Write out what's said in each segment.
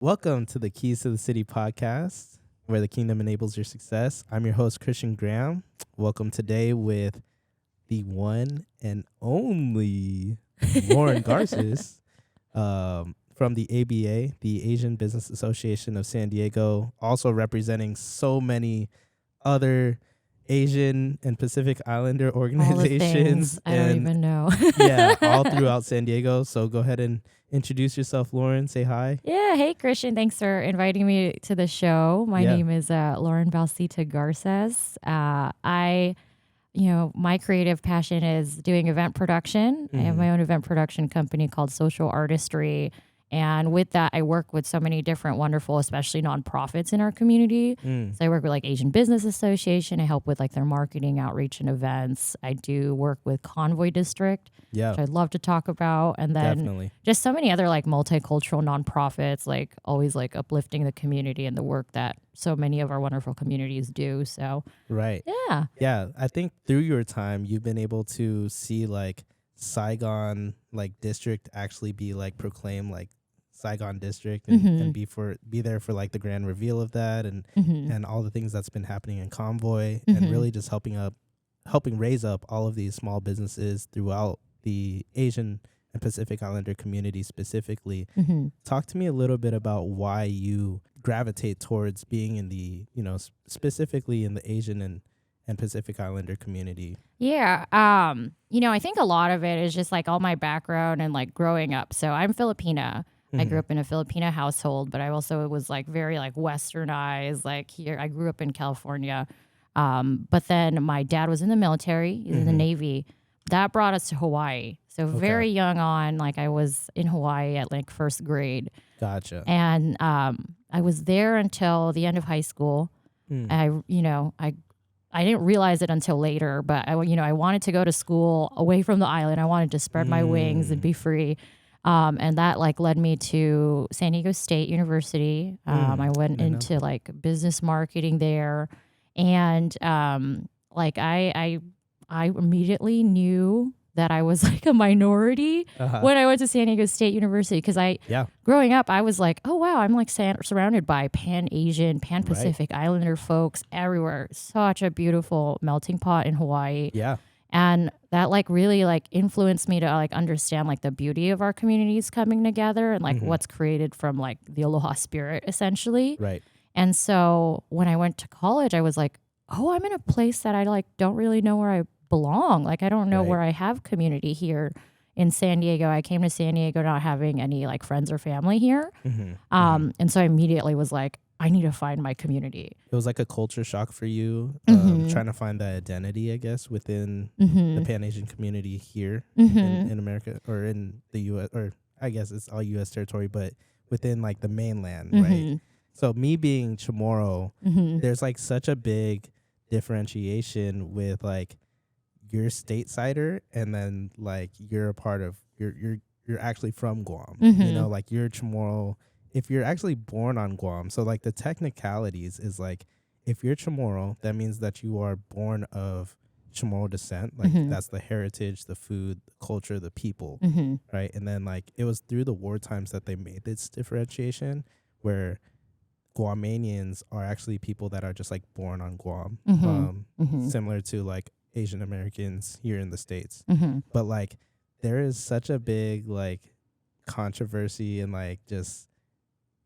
Welcome to the Keys to the City podcast, where the kingdom enables your success. I'm your host, Christian Graham. Welcome today with the one and only Lauren Garces from the ABA, the Asian Business Association of San Diego, also representing so many other Asian and Pacific Islander organizations. I don't even know. Yeah, all throughout San Diego. So go ahead and introduce yourself, Lauren. Say hi. Yeah. Hey, Christian. Thanks for inviting me to the show. My name is Lauren Balsita Garces. My creative passion is doing event production. I have my own event production company called Social Artistry. And with that, I work with so many different wonderful, especially nonprofits in our community. So I work with like Asian Business Association. I help with like their marketing, outreach, and events. I do work with Convoy District, which I'd love to talk about. And then just so many other like multicultural nonprofits, like always like uplifting the community and the work that so many of our wonderful communities do. So, Yeah. I think through your time, you've been able to see like Saigon like district actually be like proclaimed like Saigon district and be there for like the grand reveal of that and all the things that's been happening in Convoy and really just helping raise up all of these small businesses throughout the Asian and Pacific Islander community specifically. Talk to me a little bit about why you gravitate towards being in the, specifically in the Asian and Pacific Islander community. Yeah. I think a lot of it is just like all my background and like growing up. So I'm Filipina. I grew up in a Filipina household, but I also was like very like westernized. Like here, I grew up in California. But then my dad was in the military, he's in the Navy. That brought us to Hawaii. So very young on, like I was in Hawaii at like first grade. Gotcha. And I was there until the end of high school. I didn't realize it until later, but I wanted to go to school away from the island. I wanted to spread my wings and be free. And that like led me to San Diego State University. I went into like business marketing there. And I immediately knew that I was like a minority when I went to San Diego State University because growing up, I was like, oh, wow, I'm like surrounded by Pan-Asian, Pan-Pacific Islander folks everywhere. Such a beautiful melting pot in Hawaii. Yeah. And that like really like influenced me to like understand like the beauty of our communities coming together and like what's created from like the aloha spirit essentially. Right. And so when I went to college, I was like, oh, I'm in a place that I like don't really know where I belong. Like I don't know where I have community here in San Diego. I came to San Diego not having any like friends or family here. And so I immediately was like, I need to find my community. It was like a culture shock for you, trying to find that identity, I guess, within the Pan-Asian community here in America or in the U.S. or I guess it's all U.S. territory, but within like the mainland, right? So me being Chamorro, there's like such a big differentiation with like you're statesider and then like you're a part of you're actually from Guam. Like you're Chamorro if you're actually born on Guam. So like the technicalities is like if you're Chamorro, that means that you are born of Chamorro descent. Like that's the heritage, the food, the culture, the people, right? And then like it was through the war times that they made this differentiation where Guamanians are actually people that are just like born on Guam, similar to like Asian Americans here in the States. But like there is such a big like controversy and like just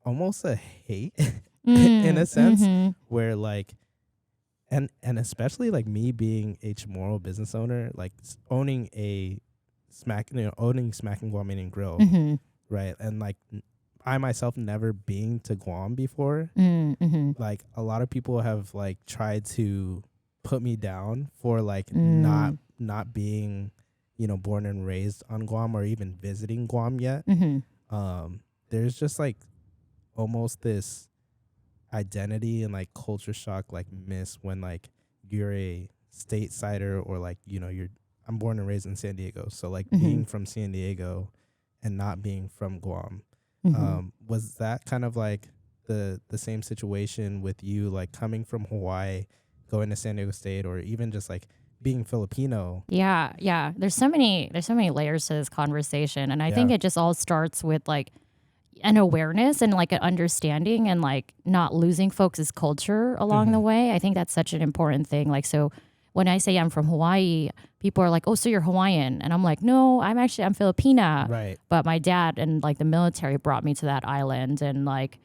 almost a hate in a sense where like and especially like me being a Chamorro business owner, like owning Smack and Guamanian Grill, right? And like I myself never being to Guam before. Like a lot of people have like tried to put me down for like not being, born and raised on Guam or even visiting Guam yet. There's just like almost this identity and like culture shock like miss when like you're a statesider or like, I'm born and raised in San Diego. So like being from San Diego and not being from Guam. Was that kind of like the same situation with you, like coming from Hawaii, going to San Diego State, or even just like being Filipino? Yeah. There's so many layers to this conversation, and I think it just all starts with like, an awareness and like an understanding and like not losing folks' culture along the way. I think that's such an important thing. Like, so when I say I'm from Hawaii, people are like, oh, so you're Hawaiian. And I'm like, no, I'm Filipina. Right. But my dad and like the military brought me to that island. And like,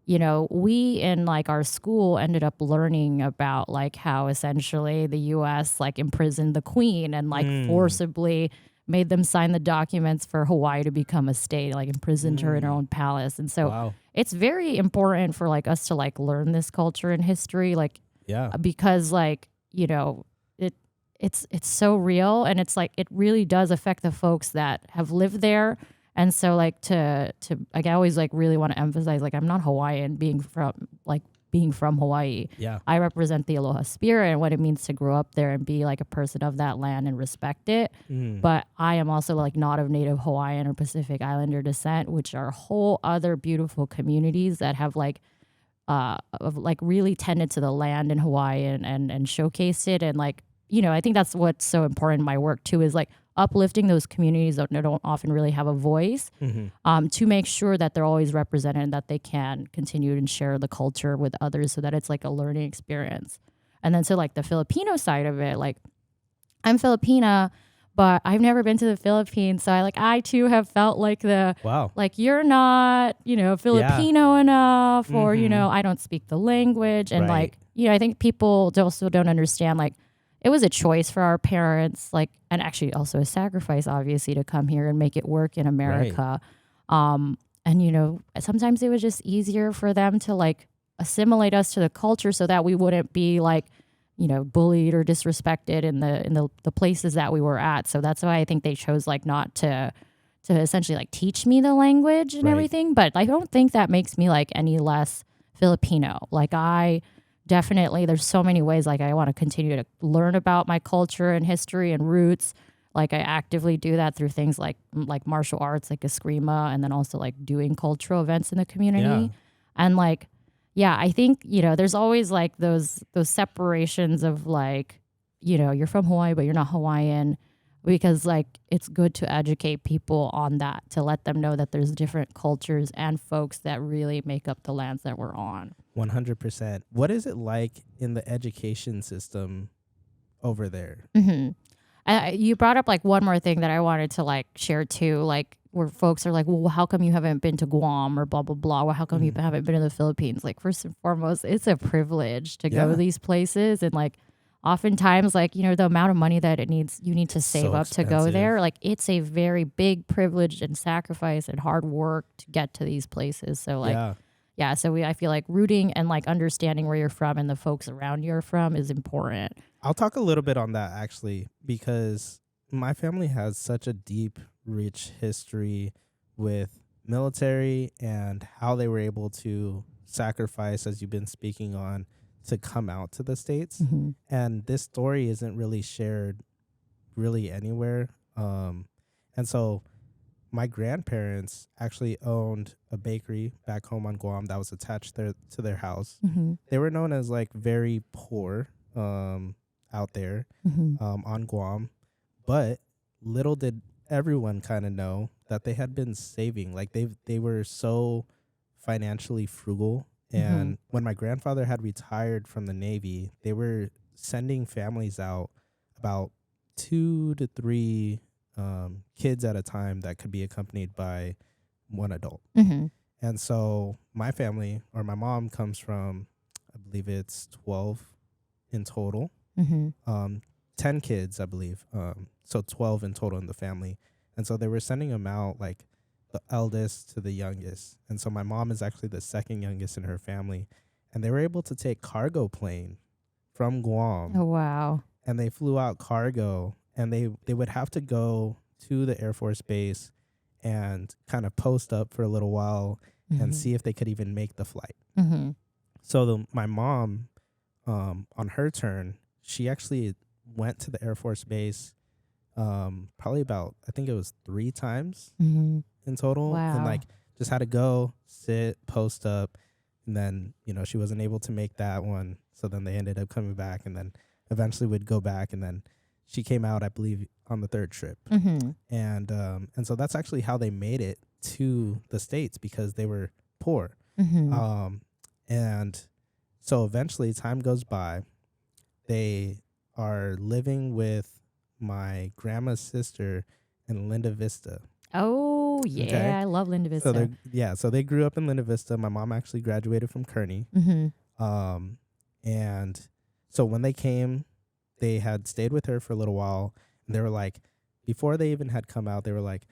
you know, we in like our school ended up learning about like how essentially the US like imprisoned the queen and like forcibly made them sign the documents for Hawaii to become a state, like imprisoned her in her own palace. And so it's very important for like us to like learn this culture and history, like, because like, you know, it's so real, and it's like it really does affect the folks that have lived there. And so like to like I always like really want to emphasize, like, I'm not Hawaiian being from Hawaii. Yeah. I represent the aloha spirit and what it means to grow up there and be like a person of that land and respect it. But I am also like not of Native Hawaiian or Pacific Islander descent, which are whole other beautiful communities that have like really tended to the land in Hawaii and showcased it. And like, you know, I think that's what's so important in my work too, is like uplifting those communities that don't often really have a voice, to make sure that they're always represented and that they can continue and share the culture with others so that it's like a learning experience. And then so like the Filipino side of it, like I'm Filipina, but I've never been to the Philippines. So I too have felt like like you're not, you know, Filipino enough, or, you know, I don't speak the language. And like, you know, I think people also don't understand, like, it was a choice for our parents, like, and actually also a sacrifice, obviously, to come here and make it work in America. And, you know, sometimes it was just easier for them to like assimilate us to the culture so that we wouldn't be like, you know, bullied or disrespected in the places that we were at. So that's why I think they chose like not to essentially like teach me the language and everything. But I don't think that makes me like any less Filipino. Like I definitely, there's so many ways like I want to continue to learn about my culture and history and roots. Like I actively do that through things like martial arts, like eskrima, and then also like doing cultural events in the community. And like, yeah, I think, you know, there's always like those separations of like, you know, you're from Hawaii, but you're not Hawaiian, because like it's good to educate people on that, to let them know that there's different cultures and folks that really make up the lands that we're on. 100%. What is it like in the education system over there? You brought up like one more thing that I wanted to like share too, like where folks are like, well, how come you haven't been to Guam or blah, blah, blah? Well, how come you haven't been to the Philippines? Like, first and foremost, it's a privilege to go to these places. And like, oftentimes, like, you know, the amount of money that you need to save up to go there, like it's a very big privilege and sacrifice and hard work to get to these places. So like, so I feel like rooting and like understanding where you're from and the folks around you're from is important. I'll talk a little bit on that actually, because my family has such a deep, rich history with military and how they were able to sacrifice, as you've been speaking on, to come out to the States. And this story isn't really shared really anywhere. And so my grandparents actually owned a bakery back home on Guam that was attached to their house. They were known as like very poor out there on Guam, but little did everyone kind of know that they had been saving. Like they were so financially frugal. And when my grandfather had retired from the Navy, they were sending families out, about 2 to 3 kids at a time that could be accompanied by one adult. And so my family, or my mom, comes from, I believe it's 12 in total. 10 kids, I believe. So 12 in total in the family. And so they were sending them out like the eldest to the youngest. And so my mom is actually the second youngest in her family. And they were able to take cargo plane from Guam. Oh, wow. And they flew out cargo, and they would have to go to the Air Force Base and kind of post up for a little while and see if they could even make the flight. So my mom, on her turn, she actually went to the Air Force Base probably about, I think it was 3 times in total. Wow. And like just had to go, sit, post up. And then, you know, she wasn't able to make that one. So then they ended up coming back, and then eventually would go back. And then she came out, I believe, on the 3rd trip. And so that's actually how they made it to the States because they were poor. Mm-hmm. And so eventually time goes by. They are living with my grandma's sister in Linda Vista. Oh, Okay. yeah. I love Linda Vista. So they grew up in Linda Vista. My mom actually graduated from Kearney. Mm-hmm. And so when they came, they had stayed with her for a little while. And they were like, before they even had come out, they were like,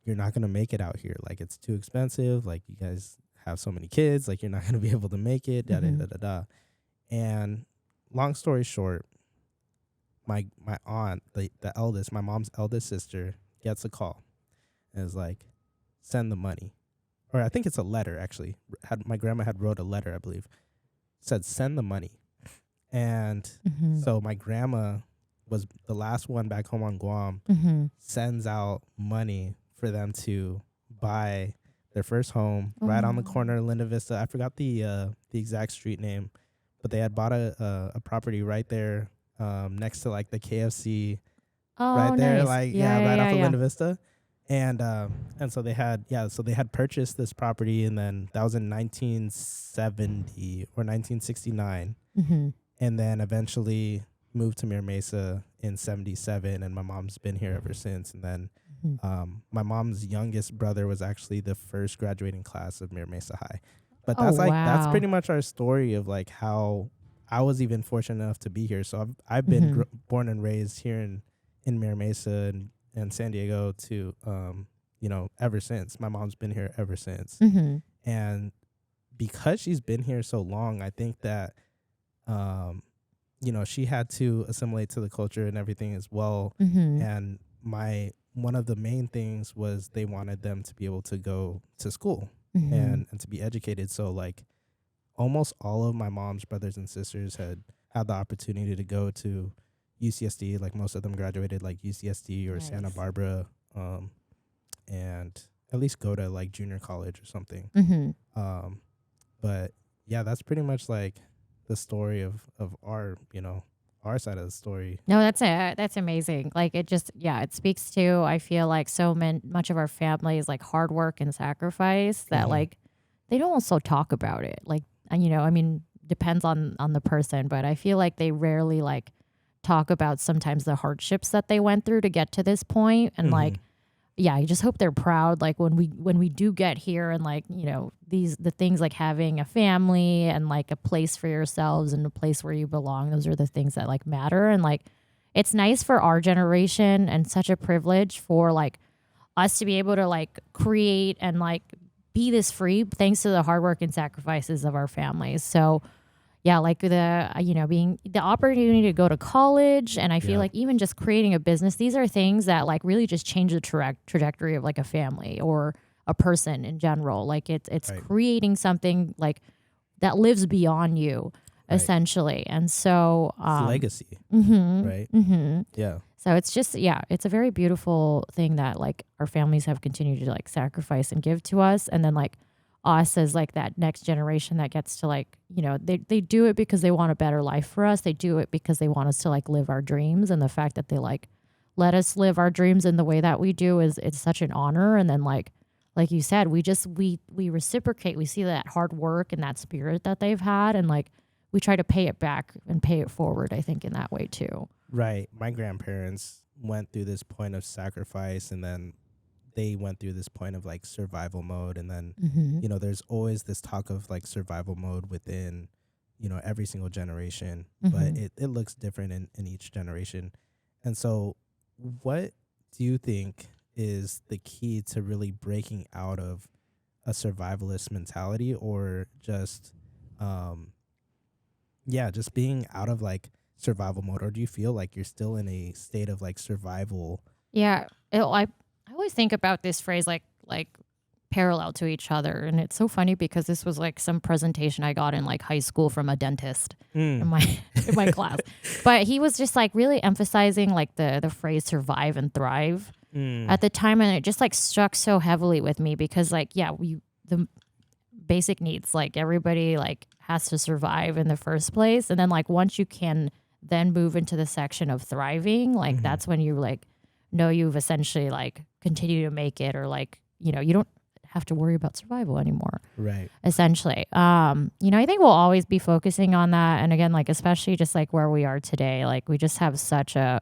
you're not going to make it out here. Like, it's too expensive. Like, you guys have so many kids. Like, you're not going to be able to make it. Da, da, da, da, da. And long story short, my aunt, the eldest, my mom's eldest sister, gets a call. And is like, send the money. Or I think it's a letter, actually. My grandma had wrote a letter, I believe. Said, send the money. And so my grandma was the last one back home on Guam, sends out money for them to buy their first home right on the corner of Linda Vista. I forgot the exact street name, but they had bought a property right there next to like the KFC right there, nice. like right off of Linda Vista. And so they had purchased this property, and then that was in 1970 or 1969. And then eventually moved to Mira Mesa in 77, and my mom's been here ever since. And then my mom's youngest brother was actually the first graduating class of Mira Mesa High. But that's that's pretty much our story of like how I was even fortunate enough to be here. So I've been born and raised here in Mira Mesa and San Diego to ever since. My mom's been here ever since. And because she's been here so long, I think that she had to assimilate to the culture and everything as well. And one of the main things was they wanted them to be able to go to school and to be educated. So like almost all of my mom's brothers and sisters had the opportunity to go to UCSD. Like most of them graduated like UCSD or Santa Barbara, and at least go to like junior college or something. But yeah, that's pretty much like the story of our our side of the story. No, that's amazing. Like it just it speaks to, I feel like so much of our family is like hard work and sacrifice that like they don't also talk about it. Like I mean, depends on the person, but I feel like they rarely like talk about sometimes the hardships that they went through to get to this point. And like I just hope they're proud. Like when we do get here and like, the things like having a family and like a place for yourselves and a place where you belong, those are the things that like matter. And like, it's nice for our generation and such a privilege for like us to be able to like create and like be this free thanks to the hard work and sacrifices of our families. So yeah, like being the opportunity to go to college, and I feel like even just creating a business, these are things that like really just change the trajectory of like a family or a person in general. Like it's creating something like that lives beyond you, essentially. And so it's legacy, right? Yeah. So it's just it's a very beautiful thing that like our families have continued to like sacrifice and give to us, and then like us as like that next generation that gets to like, they do it because they want a better life for us. They do it because they want us to like live our dreams. And the fact that they like let us live our dreams in the way that we do it's such an honor. And then like you said, we reciprocate. We see that hard work and that spirit that they've had. And like, we try to pay it back and pay it forward, I think, in that way too. Right. My grandparents went through this point of sacrifice, and then they went through this point of like survival mode. And then, there's always this talk of like survival mode within, every single generation, but it looks different in each generation. And so what do you think is the key to really breaking out of a survivalist mentality, or just, just being out of like survival mode? Or do you feel like you're still in a state of like survival? Yeah. I always think about this phrase like parallel to each other. And it's so funny because this was like some presentation I got in like high school from a dentist in my class. But he was just like really emphasizing like the phrase survive and thrive at the time. And it just like struck so heavily with me because like, the basic needs, like everybody like has to survive in the first place. And then like once you can then move into the section of thriving, like that's when you like know you've essentially like continue to make it, or like, you don't, have to worry about survival anymore. Right. Essentially. I think we'll always be focusing on that. And again, like, especially just like where we are today, like we just have such a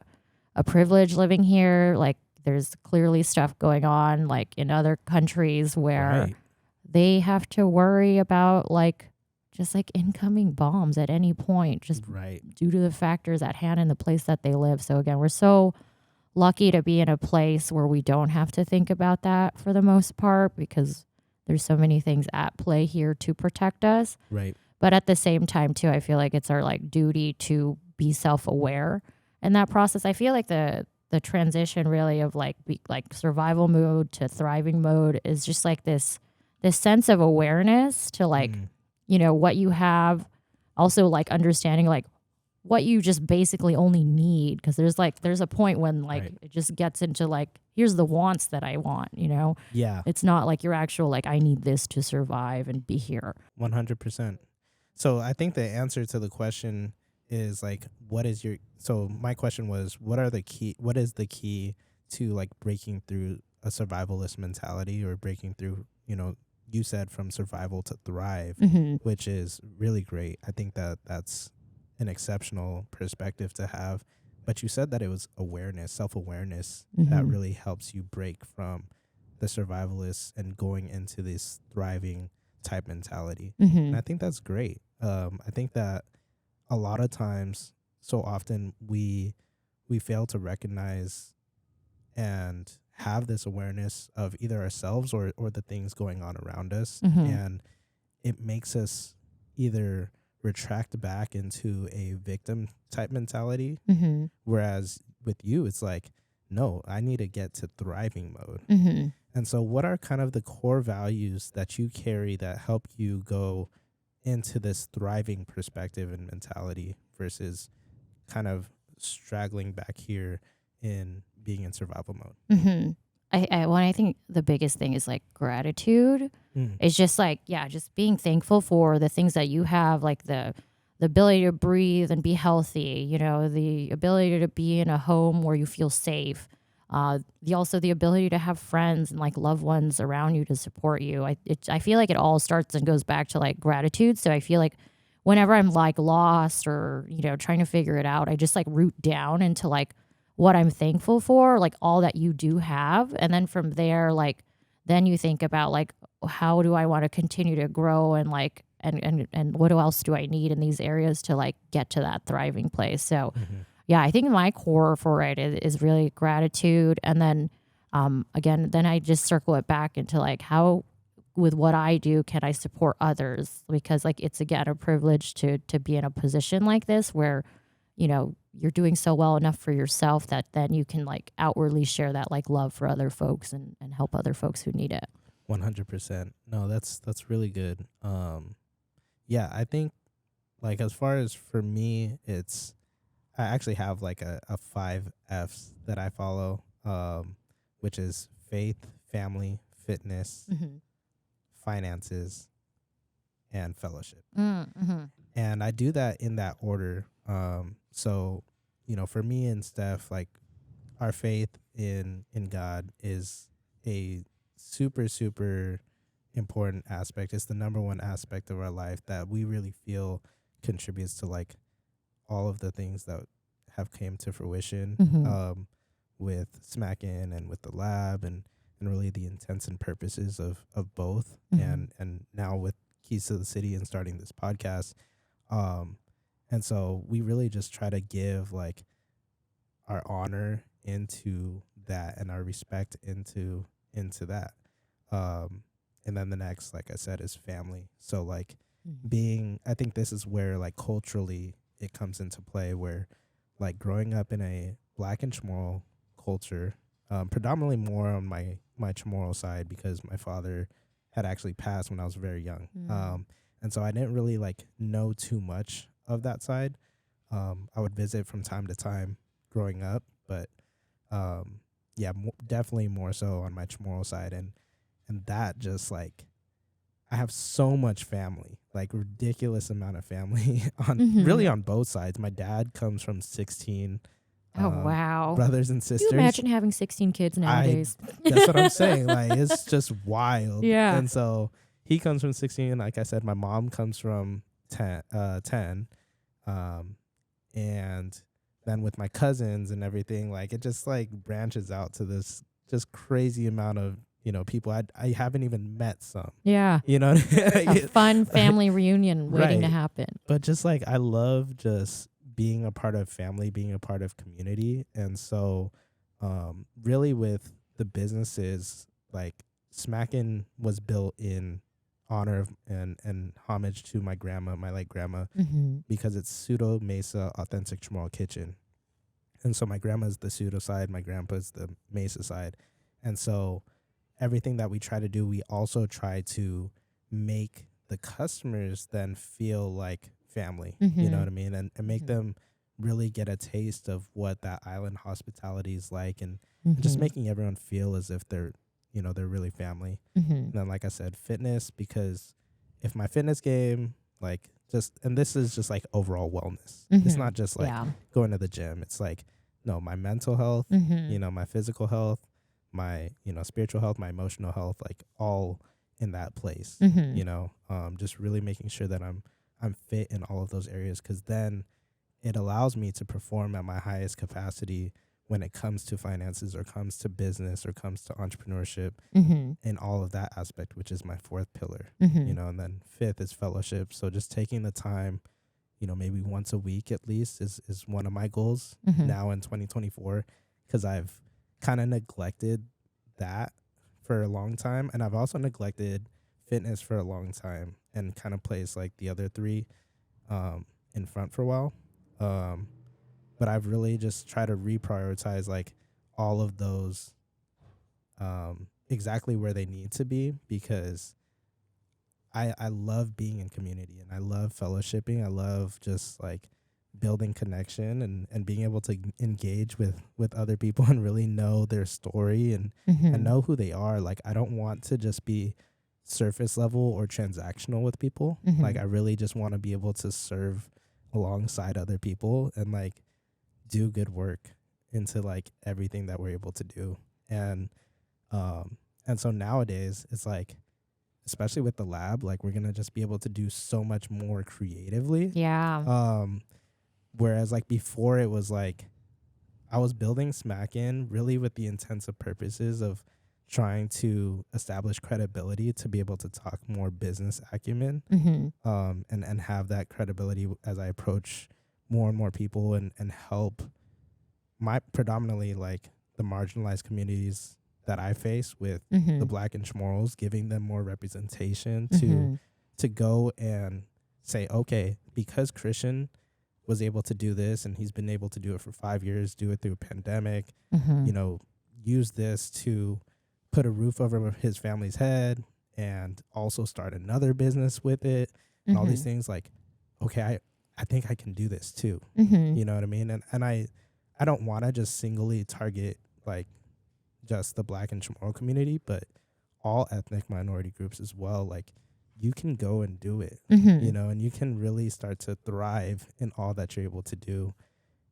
privilege living here. Like there's clearly stuff going on like in other countries where they have to worry about like just like incoming bombs at any point, just due to the factors at hand in the place that they live. So again, we're so lucky to be in a place where we don't have to think about that for the most part, because there's so many things at play here to protect us. Right. But at the same time too, I feel like it's our like duty to be self-aware in that process. I feel like the transition really of like survival mode to thriving mode is just like this sense of awareness to like, what you have, also like understanding like what you just basically only need. Because there's a point when like it just gets into like, here's the wants that I want, Yeah. It's not like your actual like, I need this to survive and be here. 100%. So I think the answer to the question is like, so my question was, what is the key to like breaking through a survivalist mentality, or breaking through, you said from survival to thrive, which is really great. I think that's an exceptional perspective to have. But you said that it was awareness, self-awareness, that really helps you break from the survivalist and going into this thriving type mentality. And I think that's great. I think that a lot of times, so often we fail to recognize and have this awareness of either ourselves or the things going on around us. And it makes us either retract back into a victim type mentality. Whereas with you, it's like, no, I need to get to thriving mode. And so what are kind of the core values that you carry that help you go into this thriving perspective and mentality versus kind of straggling back here in being in survival mode? I think the biggest thing is like gratitude. It's just like, just being thankful for the things that you have, like the ability to breathe and be healthy, the ability to be in a home where you feel safe. The ability to have friends and like loved ones around you to support you. I feel like it all starts and goes back to like gratitude. So I feel like whenever I'm like lost or, trying to figure it out, I just like root down into like what I'm thankful for, like all that you do have. And then from there, like, then you think about like, how do I want to continue to grow and like, and what else do I need in these areas to like get to that thriving place? So I think my core for it is really gratitude. And then, again, then I just circle it back into like, how, with what I do, can I support others? Because like, it's again, a privilege to be in a position like this where, you're doing so well enough for yourself that then you can like outwardly share that like love for other folks and help other folks who need it. 100%. No, that's really good. I think like as far as for me, I actually have like a 5 F's that I follow, which is faith, family, fitness, finances, and fellowship. And I do that in that order. So, for me and Steph, like our faith in God is a super, super important aspect. It's the number one aspect of our life that we really feel contributes to like all of the things that have came to fruition with Smackin' and with the lab and really the intents and purposes of both. And now with Keys to the City and starting this podcast. And so we really just try to give like our honor into that and our respect into that. And then the next, like I said, is family. So like I think this is where like culturally it comes into play, where like growing up in a Black and Chamorro culture, predominantly more on my Chamorro side because my father had actually passed when I was very young. And so I didn't really like know too much of that side. I would visit from time to time growing up, but definitely more so on my Chamorro side. And that just like, I have so much family, like ridiculous amount of family on really on both sides. My dad comes from 16 Oh, wow. brothers and Can sisters. you imagine having 16 kids nowadays? That's what I'm saying. Like, it's just wild. Yeah. And so he comes from 16. Like I said, my mom comes from 10. And then with my cousins and everything, like, it just like branches out to this just crazy amount of, people I haven't even met some. Yeah. You know what I mean? A fun family reunion waiting to happen. But just like, I love just being a part of family, being a part of community. And so really with the businesses, like, Smackin' was built in honor of and homage to my grandma, my late grandma, because it's pseudo Mesa authentic Chamorro kitchen. And so my grandma's the pseudo side, my grandpa's the Mesa side. And so everything that we try to do, we also try to make the customers then feel like family, you know what I mean? And make them really get a taste of what that island hospitality is like, and just making everyone feel as if they're really family. And then, like I said, fitness, because if my fitness game, like, and this is just like overall wellness. It's not just like going to the gym. It's like, no, my mental health, my physical health, my, spiritual health, my emotional health, like, all in that place, just really making sure that I'm fit in all of those areas, because then it allows me to perform at my highest capacity when it comes to finances or comes to business or comes to entrepreneurship and all of that aspect, which is my fourth pillar, and then fifth is fellowship. So just taking the time, maybe once a week at least is one of my goals now in 2024, because I've kind of neglected that for a long time. And I've also neglected fitness for a long time and kind of placed like the other three in front for a while. But I've really just tried to reprioritize like all of those exactly where they need to be, because I love being in community and I love fellowshipping. I love just like building connection and being able to engage with other people and really know their story and know who they are. Like, I don't want to just be surface level or transactional with people. Like, I really just want to be able to serve alongside other people and like do good work into like everything that we're able to do. And so nowadays it's like, especially with the lab, like, we're gonna just be able to do so much more creatively. Whereas like before, it was like I was building Smackin' really with the intensive purposes of trying to establish credibility to be able to talk more business acumen, and have that credibility as I approach more and more people and help my predominantly like the marginalized communities that I face with the Black and Chamorros, giving them more representation to go and say, okay, because Christian was able to do this and he's been able to do it for 5 years, do it through a pandemic, use this to put a roof over his family's head and also start another business with it and all these things. Like, okay, I think I can do this too. You know what I mean? And I don't want to just singly target like just the Black and Chamorro community, but all ethnic minority groups as well. Like, you can go and do it, and you can really start to thrive in all that you're able to do.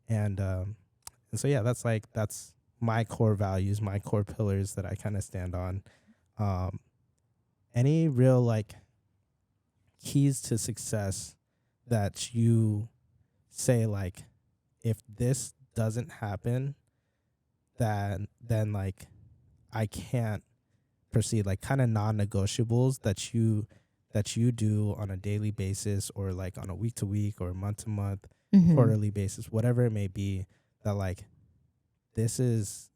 And so, yeah, that's my core values, my core pillars that I kind of stand on. Any real like keys to success that you say, like, if this doesn't happen, then like I can't proceed, like kind of non-negotiables that you do on a daily basis or like on a week to week or month to month, quarterly basis, whatever it may be, that like this is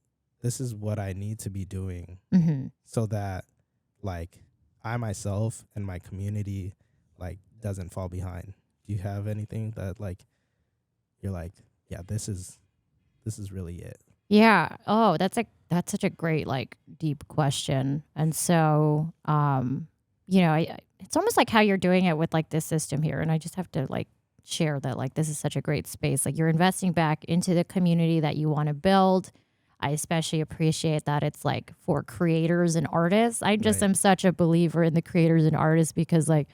what I need to be doing so that like I myself and my community like doesn't fall behind. Do you have anything that like you're like, yeah, this is really it? Yeah. Oh, that's such a great like deep question. And so it's almost like how you're doing it with like this system here. And I just have to like share that like this is such a great space. Like, you're investing back into the community that you want to build. I especially appreciate that it's like for creators and artists. I just am such a believer in the creators and artists, because like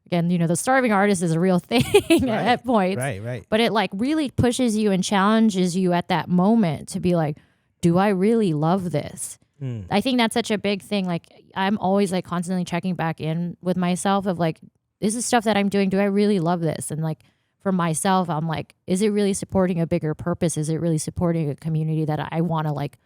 again, you know, the starving artist is a real thing at points. Right. But it like really pushes you and challenges you at that moment to be like, do I really love this? I think that's such a big thing. Like I'm always like constantly checking back in with myself of like, this is stuff that I'm doing. Do I really love this? And like for myself, I'm like, is it really supporting a bigger purpose? Is it really supporting a community that I want to like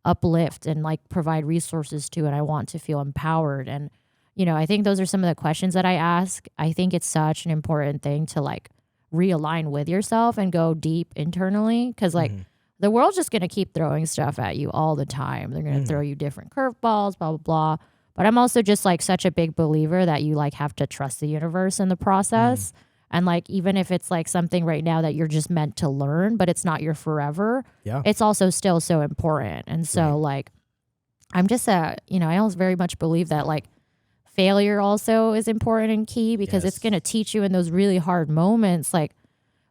uplift and like provide resources to, and I want to feel empowered? And, you know, I think those are some of the questions that I ask. I think it's such an important thing to like realign with yourself and go deep internally. Because like the world's just going to keep throwing stuff at you all the time. They're going to throw you different curveballs, blah, blah, blah. But I'm also just like such a big believer that you like have to trust the universe in the process. And like, even if it's like something right now that you're just meant to learn, but it's not your forever, it's also still so important. And so like, I'm just you know, I always very much believe that like failure also is important and key, because it's going to teach you in those really hard moments, like,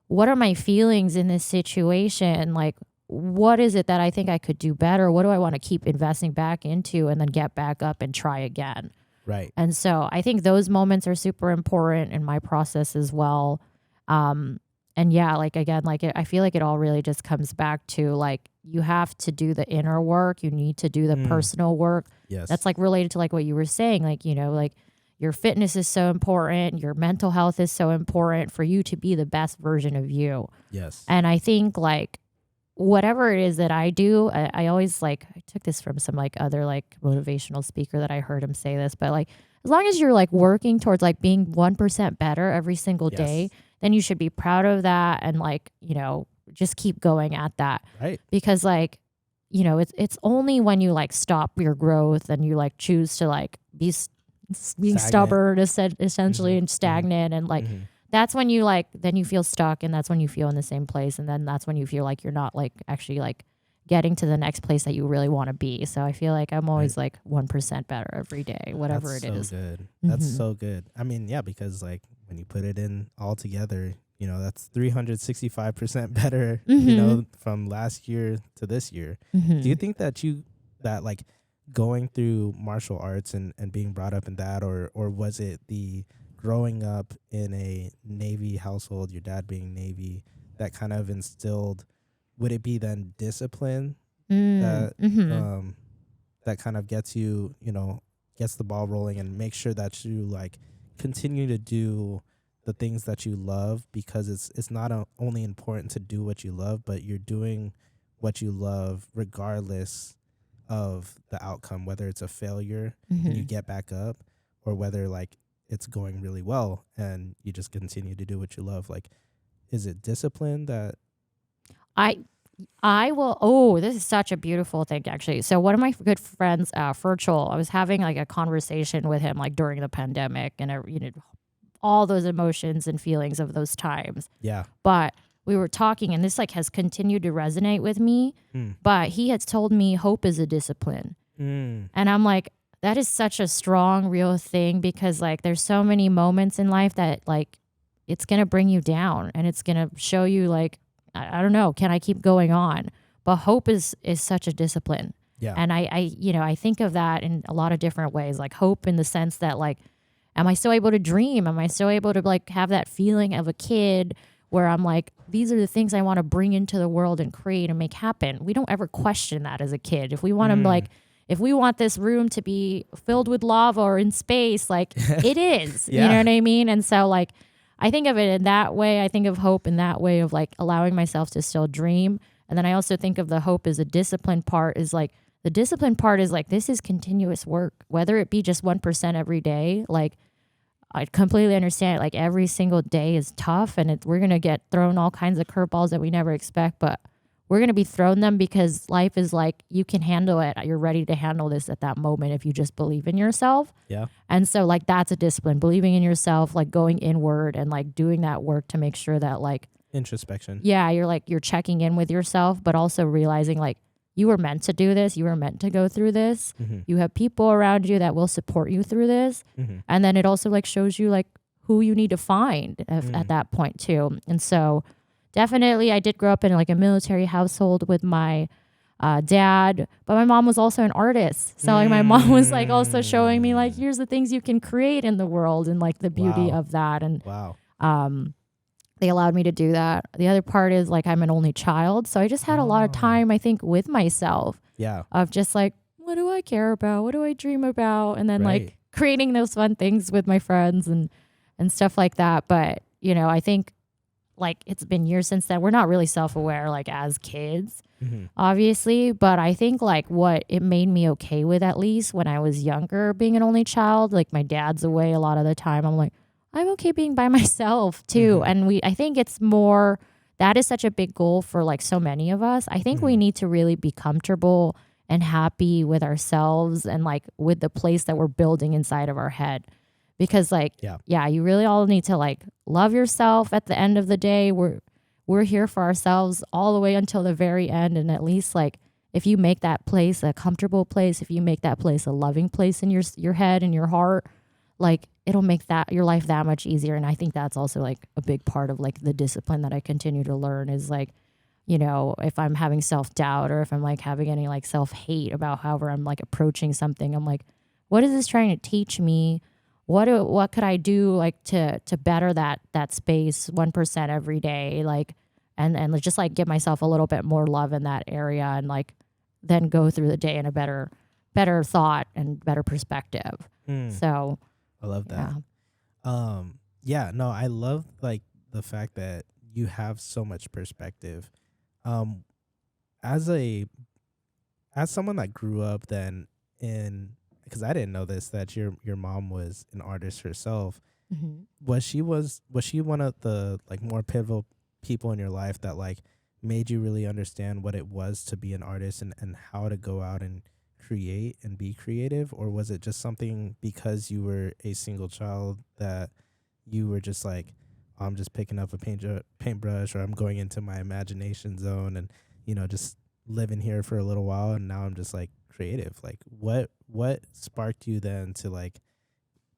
what are my feelings in this situation? Like, what is it that I think I could do better? What do I want to keep investing back into and then get back up and try again? Right. And so I think those moments are super important in my process as well. And yeah, like again, like I feel like it all really just comes back to like, you have to do the inner work. You need to do the personal work. Yes. That's like related to like what you were saying, like, you know, like your fitness is so important. Your mental health is so important for you to be the best version of you. Yes. And I think like whatever it is that I do, I always like, I took this from some like other like motivational speaker that I heard him say this, but like, as long as you're like working towards like being 1% better every single day, then you should be proud of that. And like, you know, just keep going at that. Right. Because like, you know, it's only when you like stop your growth and you like choose to like being stubborn essentially and stagnant and like, that's when you like, then you feel stuck, and that's when you feel in the same place. And then that's when you feel like you're not like actually like getting to the next place that you really want to be. So I feel like I'm always like 1% better every day, whatever it is. That's so good. That's so good. I mean, yeah, because like when you put it in all together, you know, that's 365% better, you know, from last year to this year. Do you think that that like going through martial arts and being brought up in that, or was it the growing up in a Navy household, your dad being Navy, that kind of instilled, would it be then discipline that that kind of gets you, you know, gets the ball rolling and make sure that you like continue to do the things that you love, because it's not only important to do what you love, but you're doing what you love regardless of the outcome, whether it's a failure and you get back up, or whether like it's going really well and you just continue to do what you love. Like, is it discipline that I will, this is such a beautiful thing actually. So one of my good friends, Virtual, I was having like a conversation with him like during the pandemic, and you know, all those emotions and feelings of those times. Yeah. But we were talking, and this like has continued to resonate with me, but he has told me hope is a discipline. And I'm like, that is such a strong, real thing, because like there's so many moments in life that like it's going to bring you down, and it's going to show you like, I don't know, can I keep going on? But hope is such a discipline. Yeah. And I, you know, I think of that in a lot of different ways, like hope in the sense that like, am I still able to dream? Am I still able to like have that feeling of a kid where I'm like, these are the things I want to bring into the world and create and make happen? We don't ever question that as a kid. If we want to like, if we want this room to be filled with lava or in space, like it is, you know what I mean? And so like, I think of it in that way. I think of hope in that way of like allowing myself to still dream. And then I also think of the hope as a discipline part, is like the discipline part is like, this is continuous work, whether it be just 1% every day. Like I completely understand, like every single day is tough, and we're going to get thrown all kinds of curveballs that we never expect, but we're going to be thrown them because life is like, you can handle it. You're ready to handle this at that moment if you just believe in yourself. Yeah. And so like, that's a discipline, believing in yourself, like going inward and like doing that work to make sure that like introspection. Yeah. You're checking in with yourself, but also realizing like you were meant to do this. You were meant to go through this. You have people around you that will support you through this. And then it also like shows you like who you need to find at that point too. And so definitely I did grow up in like a military household with my dad, but my mom was also an artist. So like my mom was like also showing me like, here's the things you can create in the world and like the beauty of that. And they allowed me to do that. The other part is like I'm an only child. So I just had a lot of time, I think, with myself. Yeah. Of just like, what do I care about? What do I dream about? And then like creating those fun things with my friends and stuff like that. But, you know, I think like it's been years since then. We're not really self-aware like as kids, obviously. But I think like what it made me okay with, at least when I was younger, being an only child, like my dad's away a lot of the time. I'm like, I'm okay being by myself too. And I think it's more, that is such a big goal for like so many of us. I think we need to really be comfortable and happy with ourselves and like with the place that we're building inside of our head. Because like, you really all need to like love yourself at the end of the day. We're here for ourselves all the way until the very end. And at least like, if you make that place a comfortable place, if you make that place a loving place in your head and your heart, like it'll make that your life that much easier. And I think that's also like a big part of like the discipline that I continue to learn is like, you know, if I'm having self-doubt or if I'm like having any like self-hate about however I'm like approaching something, I'm like, what is this trying to teach me? What could I do like to better that space 1% every day? Like, and just like give myself a little bit more love in that area and like then go through the day in a better thought and better perspective. So I love that. No, I love like the fact that you have so much perspective. As someone that grew up then in, because I didn't know this, that your mom was an artist herself. Was she one of the like more pivotal people in your life that like made you really understand what it was to be an artist and how to go out and create and be creative? Or was it just something because you were a single child that you were just like, oh, I'm just picking up a paintbrush, or I'm going into my imagination zone and, you know, just living here for a little while and now I'm just like creative? Like what sparked you then to like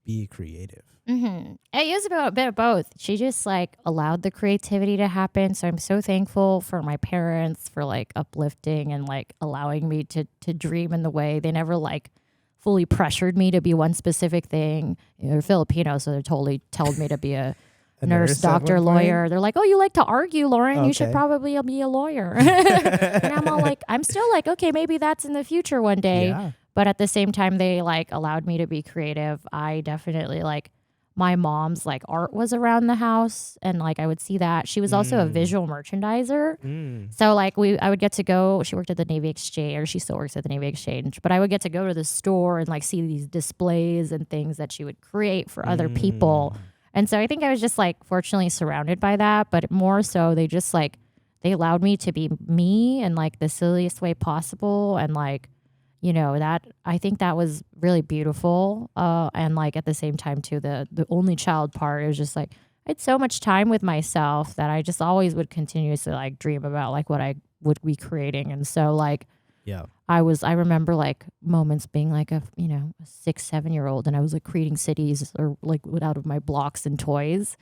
be creative? It was about a bit of both. She just like allowed the creativity to happen. So I'm so thankful for my parents for like uplifting and like allowing me to dream in the way. They never like fully pressured me to be one specific thing. You know, they're Filipino, so they totally told me to be a nurse, doctor, lawyer. They're like, oh, you like to argue, Lauren. Okay. You should probably be a lawyer. And I'm all like, I'm still like, okay, maybe that's in the future one day. Yeah. But at the same time, they like allowed me to be creative. I definitely like, my mom's like art was around the house and like I would see that. She was also a visual merchandiser. So like I would get to go, she worked at the Navy Exchange, or she still works at the Navy Exchange, but I would get to go to the store and like see these displays and things that she would create for other people. And so I think I was just like fortunately surrounded by that, but more so they just like, they allowed me to be me in like the silliest way possible. And like, you know, that I think that was really beautiful. And like at the same time too, the only child part, it was just like, I had so much time with myself that I just always would continuously like dream about like what I would be creating. And so like, I remember like moments being like a 6-7-year-old and I was like creating cities or like out of my blocks and toys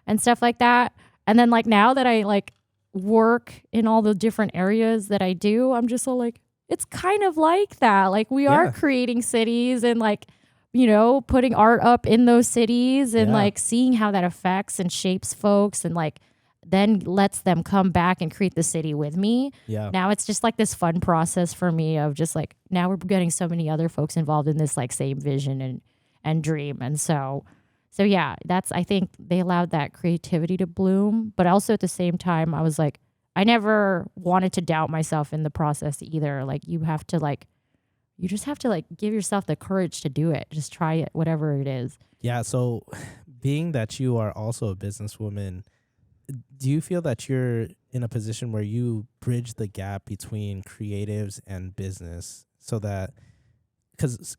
and stuff like that. And then like now that I like work in all the different areas that I do, I'm just so like, it's kind of like that. Like we are creating cities and like, you know, putting art up in those cities and like seeing how that affects and shapes folks and like then lets them come back and create the city with me. Yeah. Now it's just like this fun process for me of just like, now we're getting so many other folks involved in this like same vision and dream. And so yeah, I think they allowed that creativity to bloom. But also at the same time, I was like, I never wanted to doubt myself in the process either. Like you just have to like give yourself the courage to do it. Just try it, whatever it is. Yeah. So being that you are also a businesswoman, do you feel that you're in a position where you bridge the gap between creatives and business so that, because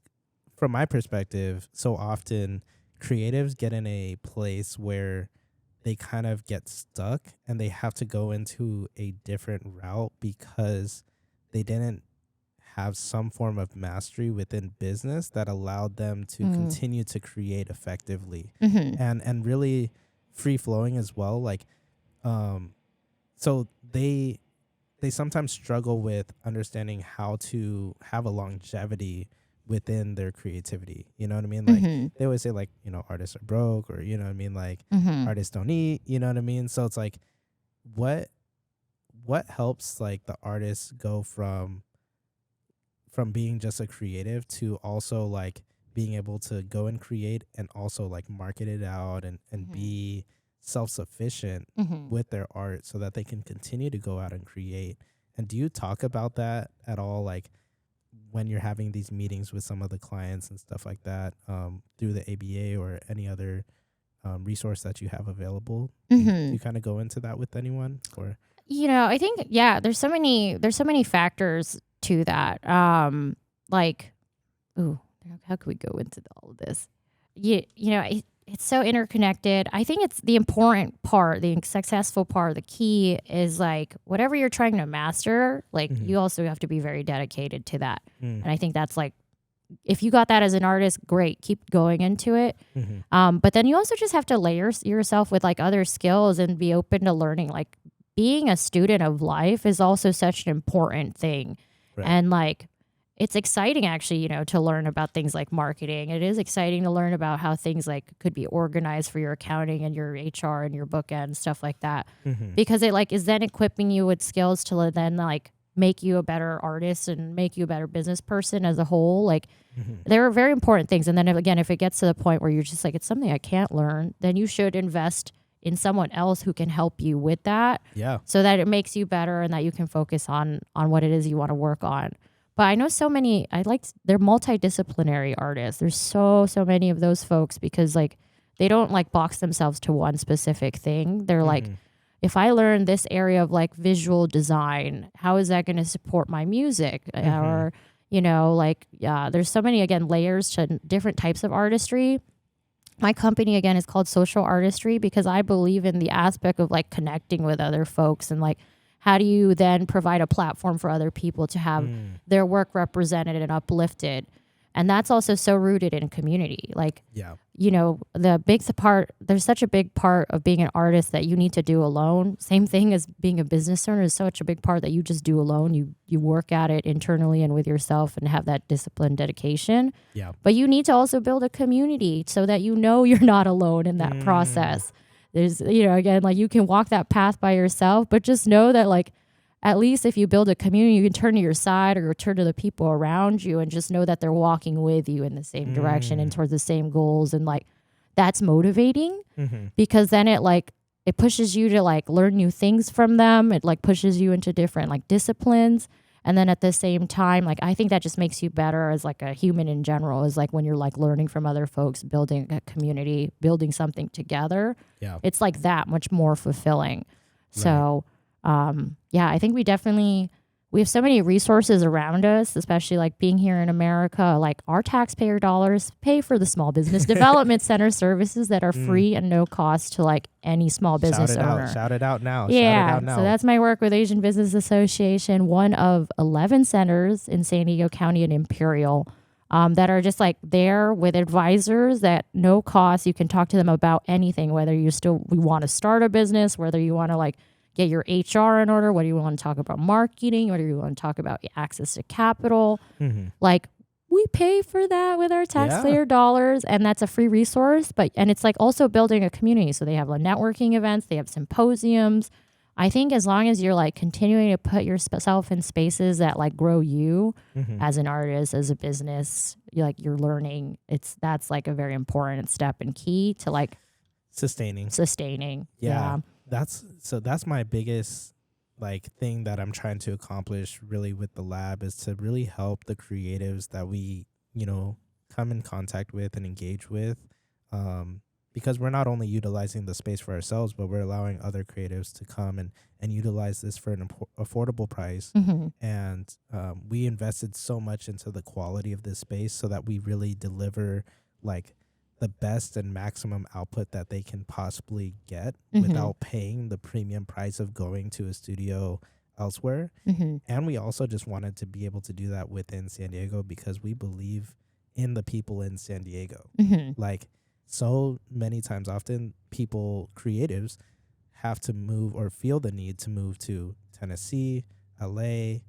from my perspective, so often creatives get in a place where they kind of get stuck and they have to go into a different route because they didn't have some form of mastery within business that allowed them to continue to create effectively and really free flowing as well. Like, so they they sometimes struggle with understanding how to have a longevity within their creativity. You know what I mean? Like they always say like, artists are broke, or you know what I mean, like artists don't eat, you know what I mean? So it's like what helps like the artist go from being just a creative to also like being able to go and create and also like market it out and be self-sufficient with their art so that they can continue to go out and create. And do you talk about that at all, like when you're having these meetings with some of the clients and stuff like that, through the ABA or any other resource that you have available? Do you kind of go into that with anyone? Or I think there's so many factors to that. Like, ooh, how could we go into all of this? It's so interconnected. I think it's the important part, the successful part, the key is like whatever you're trying to master, like you also have to be very dedicated to that. And I think that's like, if you got that as an artist, great, keep going into it. But then you also just have to layer yourself with like other skills and be open to learning. Like being a student of life is also such an important thing. Right. And like, it's exciting actually, to learn about things like marketing. It is exciting to learn about how things like could be organized for your accounting and your HR and your bookend, stuff like that. Because it like is then equipping you with skills to then like make you a better artist and make you a better business person as a whole. Like there are very important things. And then again, if it gets to the point where you're just like, it's something I can't learn, then you should invest in someone else who can help you with that. Yeah. So that it makes you better and that you can focus on what it is you want to work on. But I know so many, they're multidisciplinary artists. There's so many of those folks because like they don't like box themselves to one specific thing. They're like, if I learn this area of like visual design, how is that going to support my music? Or, there's so many, again, layers to different types of artistry. My company, again, is called Social Artistry because I believe in the aspect of like connecting with other folks and like, how do you then provide a platform for other people to have their work represented and uplifted? And that's also so rooted in community. Like, there's such a big part of being an artist that you need to do alone. Same thing as being a business owner is such a big part that you just do alone. You work at it internally and with yourself and have that discipline, dedication. Yeah. But you need to also build a community so that you're not alone in that process. There's, again, like you can walk that path by yourself, but just know that like, at least if you build a community, you can turn to your side or turn to the people around you and just know that they're walking with you in the same direction and towards the same goals. And like, that's motivating because then it pushes you to like learn new things from them. It like pushes you into different like disciplines. And then at the same time, like, I think that just makes you better as like a human in general is like when you're like learning from other folks, building a community, building something together. Yeah. It's like that much more fulfilling. Right. So, I think we have so many resources around us, especially like being here in America, like our taxpayer dollars pay for the small business development center services that are free and no cost to like any small business owner. Shout it out now. Yeah. Shout it out now. So that's my work with Asian Business Association, one of 11 centers in San Diego County and Imperial, that are just like there with advisors that no cost. You can talk to them about anything, whether we want to start a business, whether you want to like get your HR in order, whether you want to talk about marketing, whether you want to talk about access to capital. Like we pay for that with our taxpayer dollars, and that's a free resource. And it's like also building a community. So they have like networking events, they have symposiums. I think as long as you're like continuing to put yourself in spaces that like grow you as an artist, as a business, you're learning. That's like a very important step and key to like sustaining. Yeah. That's my biggest like thing that I'm trying to accomplish really with the lab is to really help the creatives that we, come in contact with and engage with. Because we're not only utilizing the space for ourselves, but we're allowing other creatives to come and utilize this for an affordable price. And we invested so much into the quality of this space so that we really deliver like the best and maximum output that they can possibly get without paying the premium price of going to a studio elsewhere. And we also just wanted to be able to do that within San Diego because we believe in the people in San Diego. Like so many times often creatives have to move or feel the need to move to Tennessee, LA,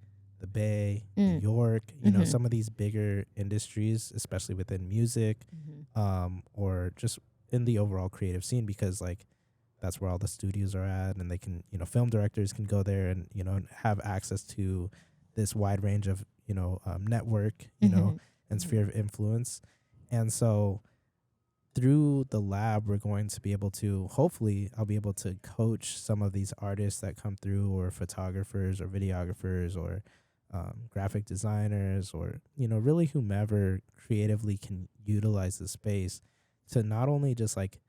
the Bay, New York, some of these bigger industries, especially within music, or just in the overall creative scene, because like that's where all the studios are at, and they can, film directors can go there and, have access to this wide range of, network, and sphere of influence. And so through the lab, we're going to be able to, hopefully, I'll be able to coach some of these artists that come through, or photographers or videographers or graphic designers, or, really whomever creatively can utilize the space to not only just like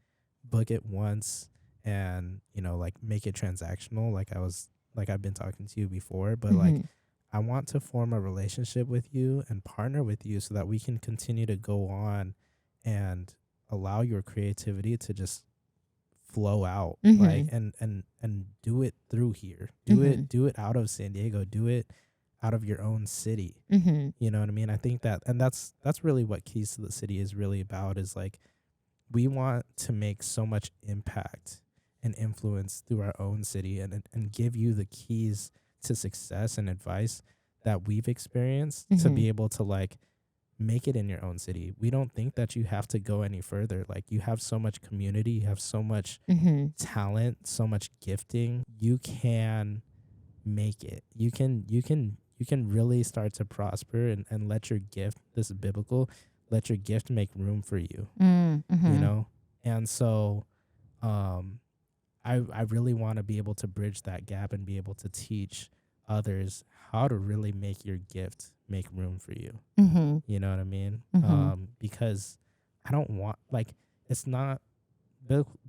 book it once and, like make it transactional, like I've been talking to you before, but like I want to form a relationship with you and partner with you so that we can continue to go on and allow your creativity to just flow out, like and do it through here, do it out of San Diego, do it out of your own city. You know what I mean? I think that, and that's really what Keys to the City is really about, is like we want to make so much impact and influence through our own city, and give you the keys to success and advice that we've experienced to be able to like make it in your own city. We don't think that you have to go any further. Like, you have so much community, you have so much talent, so much gifting. You can make it. You can really start to prosper, and let your gift, this is biblical, let your gift make room for you. And so I really want to be able to bridge that gap and be able to teach others how to really make your gift make room for you. You know what I mean? Because I don't want, like, it's not,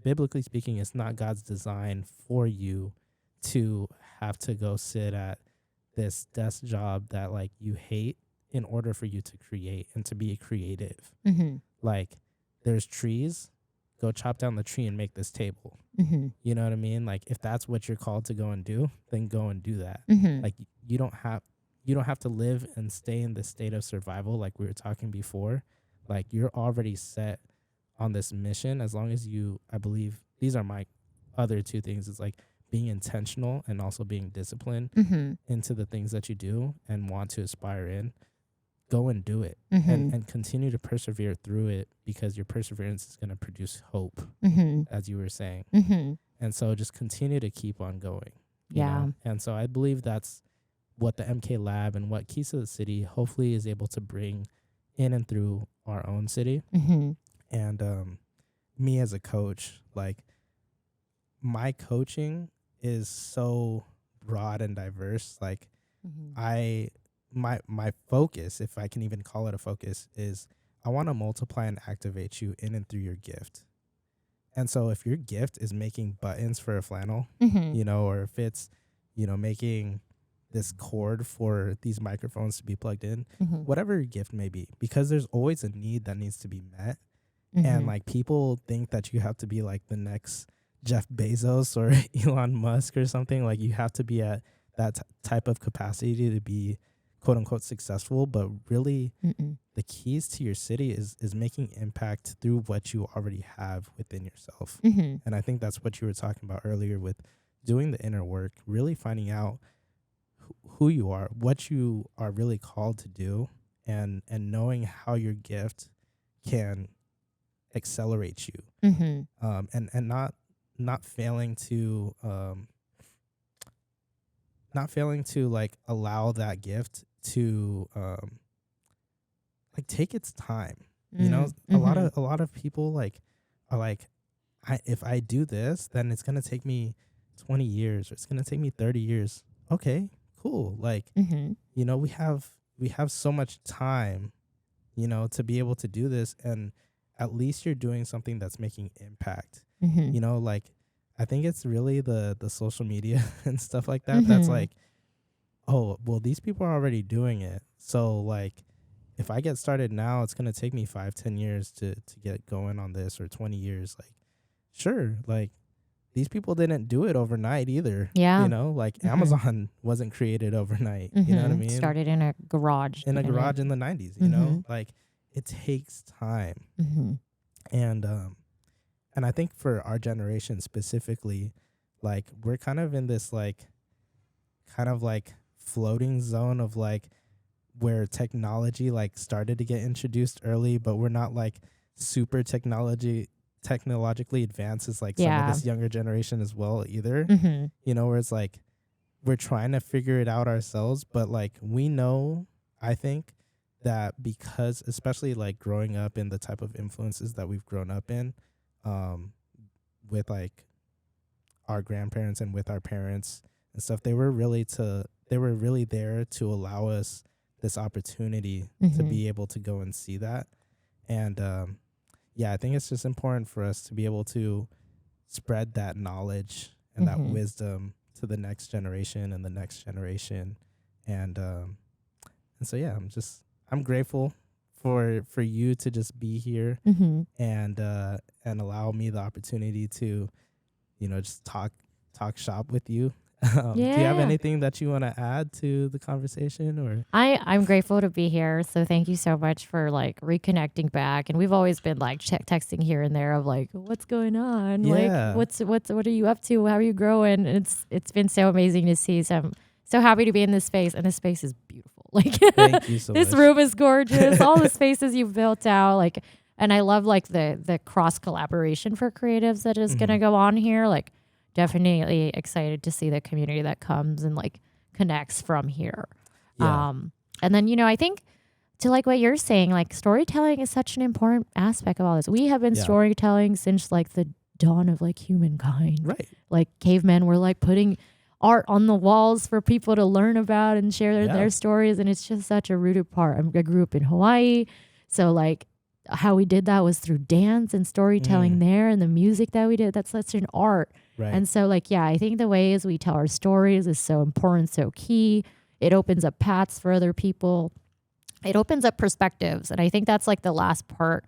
biblically speaking, it's not God's design for you to have to go sit at this desk job that like you hate in order for you to create and to be creative. Like, there's trees, go chop down the tree and make this table. You know what I mean? Like, if that's what you're called to go and do, then go and do that. Like, you don't have to live and stay in this state of survival like we were talking before. Like, you're already set on this mission, as long as you, I believe these are my other two things. It's like being intentional and also being disciplined into the things that you do and want to aspire in. Go and do it, and continue to persevere through it, because your perseverance is going to produce hope, as you were saying. And so just continue to keep on going. You know? And so I believe that's what the MK Lab and what Keys to the City hopefully is able to bring in and through our own city. And me as a coach, like, my coaching is so broad and diverse. Like, my focus, if I can even call it a focus, is I want to multiply and activate you in and through your gift. And so if your gift is making buttons for a flannel, or if it's, making this cord for these microphones to be plugged in, whatever your gift may be, because there's always a need that needs to be met. And like, people think that you have to be like the next Jeff Bezos or Elon Musk or something. Like, you have to be at that type of capacity to be quote unquote successful, but really the keys to your city is making impact through what you already have within yourself. And I think that's what you were talking about earlier with doing the inner work, really finding out who you are, what you are really called to do, and knowing how your gift can accelerate you, and not failing to like allow that gift to like take its time. A lot of people like are like, if I do this, then it's gonna take me 20 years or it's gonna take me 30 years. Okay, cool. Like, we have so much time, to be able to do this, and at least you're doing something that's making impact. Like, I think it's really the social media and stuff like that that's like, oh, well, these people are already doing it, so like, if I get started now, it's gonna take me 5-10 years to get going on this, or 20 years. Like, sure, like, these people didn't do it overnight either. Like, Amazon wasn't created overnight. You know what I mean? Started in a garage in the 90s. Like, it takes time. And I think for our generation specifically, like, we're kind of in this like floating zone of like where technology like started to get introduced early, but we're not like super technologically advanced as like some of this younger generation as well either. You know, where it's like we're trying to figure it out ourselves, but like we know, I think, that because especially like growing up in the type of influences that we've grown up in, with like our grandparents and with our parents and stuff, they were really there to allow us this opportunity to be able to go and see that. And I think it's just important for us to be able to spread that knowledge and that wisdom to the next generation and the next generation. And so I'm grateful for you to just be here and allow me the opportunity to, you know, just talk shop with you. Do you have anything that you want to add to the conversation? Or I'm grateful to be here. So thank you so much for like reconnecting back. And we've always been like texting here and there of like, what's going on? Yeah. Like, what are you up to? How are you growing? And it's been so amazing to see. So I'm so happy to be in this space, and this space is beautiful. Like, thank you so this much. room is gorgeous. All the spaces you've built out, like, and I love like the cross collaboration for creatives that is gonna go on here. Like, definitely excited to see the community that comes and like connects from here. Yeah. And then, you know, I think to like what you're saying, like storytelling is such an important aspect of all this. We have been storytelling since like the dawn of like humankind. Right. Like cavemen were like putting art on the walls for people to learn about and share their stories. And it's just such a rooted part. I grew up in Hawaii. So like how we did that was through dance and storytelling there, and the music that we did, that's such an art. Right. And so like, I think the ways we tell our stories is so important, so key. It opens up paths for other people. It opens up perspectives. And I think that's like the last part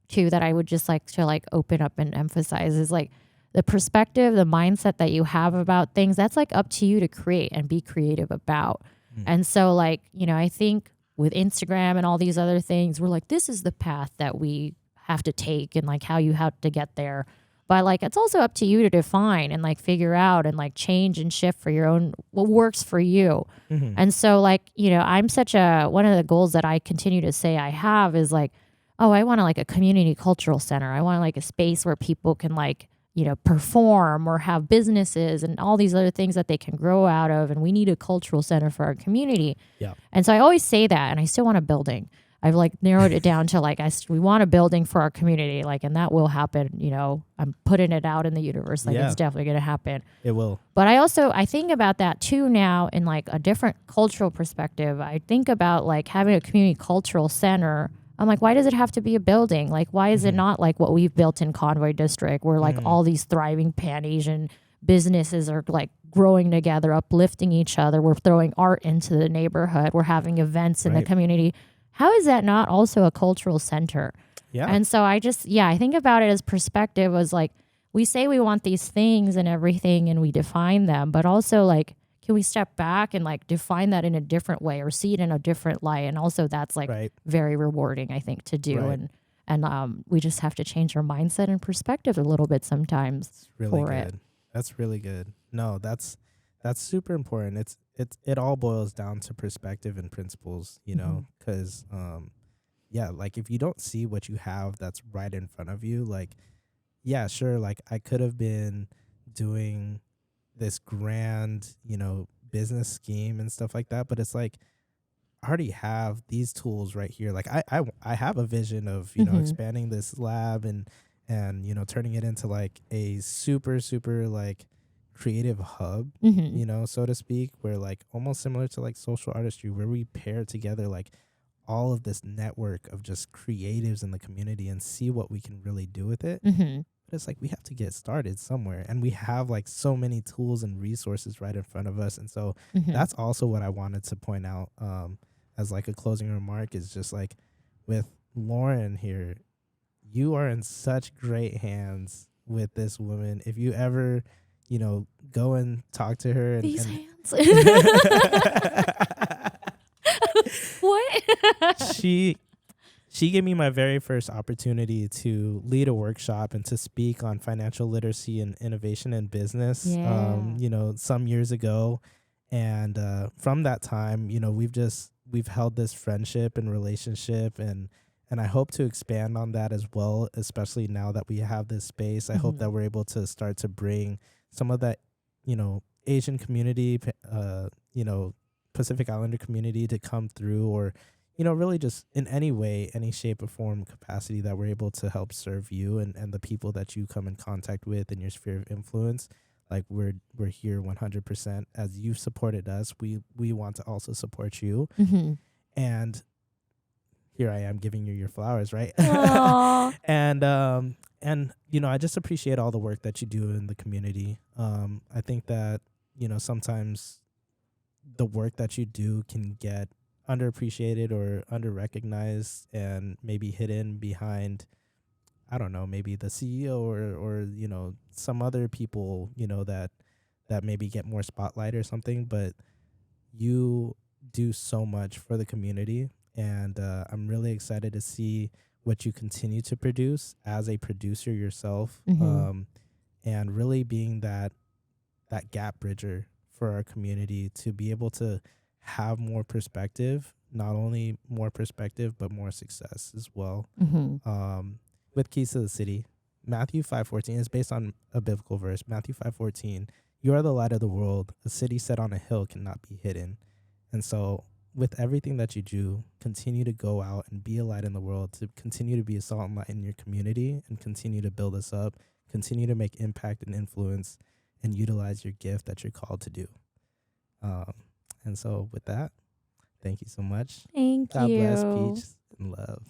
too that I would just like to like open up and emphasize is like the perspective, the mindset that you have about things, that's like up to you to create and be creative about. And so like, you know, I think with Instagram and all these other things, we're like, this is the path that we have to take and like how you have to get there. But like, it's also up to you to define and like figure out and like change and shift for your own, what works for you. And so like, you know, I'm one of the goals that I continue to say I have is like, oh, I want like a community cultural center. I want like a space where people can like, you know, perform or have businesses and all these other things that they can grow out of. And we need a cultural center for our community. Yeah. And so I always say that, and I still want a building. I've like narrowed it down to like, we want a building for our community, like, and that will happen. You know, I'm putting it out in the universe. Like it's definitely going to happen. It will. But I think about that too now in like a different cultural perspective. I think about like having a community cultural center. I'm like, why does it have to be a building? Like, why is it not like what we've built in Convoy District, where like all these thriving Pan-Asian businesses are like growing together, uplifting each other. We're throwing art into the neighborhood. We're having events in the community. How is that not also a cultural center? Yeah. And so I just, I think about it as perspective was like, we say we want these things and everything and we define them, but also like, can we step back and like define that in a different way or see it in a different light? And also that's like very rewarding, I think, to do. Right. And we just have to change our mindset and perspective a little bit sometimes really good. That's really good. No, that's super important. It all boils down to perspective and principles, you know, because like if you don't see what you have that's right in front of you, like, yeah, sure, like I could have been doing this grand, you know, business scheme and stuff like that, but it's like I already have these tools right here. Like I have a vision of, you know, expanding this lab and you know, turning it into like a super like creative hub, you know, so to speak, where like almost similar to like social artistry, where we pair together like all of this network of just creatives in the community and see what we can really do with it. But it's like we have to get started somewhere, and we have like so many tools and resources right in front of us. And so that's also what I wanted to point out as like a closing remark, is just like with Lauren here, you are in such great hands with this woman. If you ever, you know, go and talk to her and these hands. What? She gave me my very first opportunity to lead a workshop and to speak on financial literacy and innovation in business, you know, some years ago. And from that time, we've held this friendship and relationship, and I hope to expand on that as well, especially now that we have this space. I hope that we're able to start to bring some of that, Asian community, Pacific Islander community to come through, or, really just in any way, any shape or form, capacity that we're able to help serve you and the people that you come in contact with in your sphere of influence. Like we're here 100%. As you've supported us, we want to also support you. And here I am giving you your flowers, right? and I just appreciate all the work that you do in the community. I think that sometimes the work that you do can get underappreciated or underrecognized and maybe hidden behind, I don't know, maybe the CEO or some other people that maybe get more spotlight or something. But you do so much for the community, and I'm really excited to see what you continue to produce as a producer yourself, and really being that gap bridger for our community to be able to have more perspective, not only more perspective, but more success as well. With Keys to the City, Matthew 5:14 is based on a biblical verse. Matthew 5:14, you are the light of the world. A city set on a hill cannot be hidden. And so with everything that you do, continue to go out and be a light in the world, to continue to be a salt and light in your community, and continue to build us up, continue to make impact and influence, and utilize your gift that you're called to do. And so with that, thank you so much. Thank God you. bless, peace, and love.